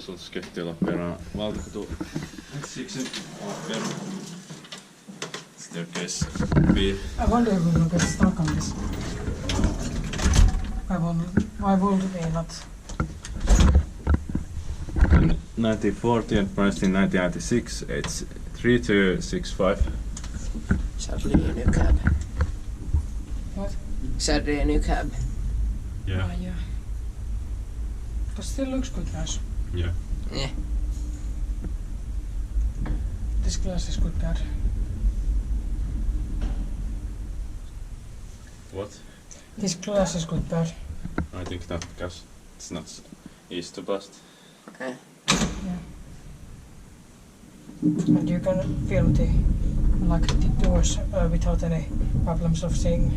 Transportsketty Lappeenrannan Valtakatu 86 and Lappeenranta. Staircase B. I wonder if we will get stuck on this. Why would we not? In 1940 and priced in 1996, it's 3265. Sadly a new cab. What? Sadly a new cab. Yeah. Yeah. But still looks good, nice. Yeah. Yeah. This glass is good, Dad. What? This glass is good, Dad. I think not, because it's not easy to bust. Yeah. Yeah. And you can film the doors without any problems of seeing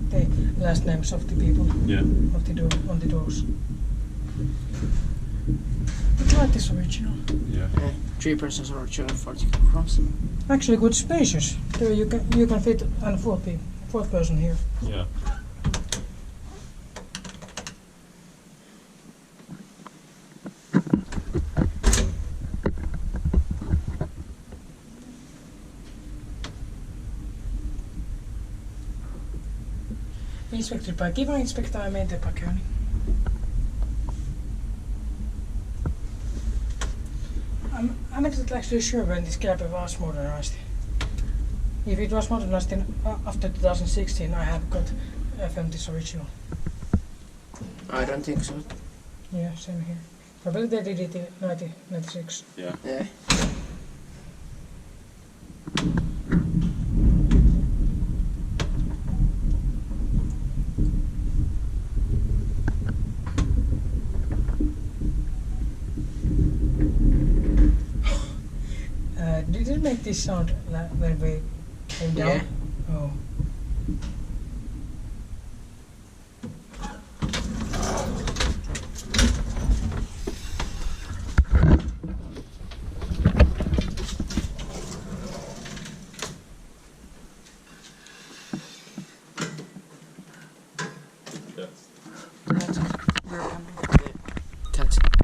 the last names of the people Yeah. on the doors. I like this original. Yeah. 3 persons original 40 crowns. Actually, good spacious. There you can fit a fourth person here. Yeah. Inspector by Kiva Inspecta ja meterparkering. I'm not actually sure when this cab was modernized. If it was modernized after 2016, I have got FM this original. I don't think so. Yeah, same here. Probably they did it in 1996. Yeah. Yeah. Did it make this sound when we came down? Yeah. Oh.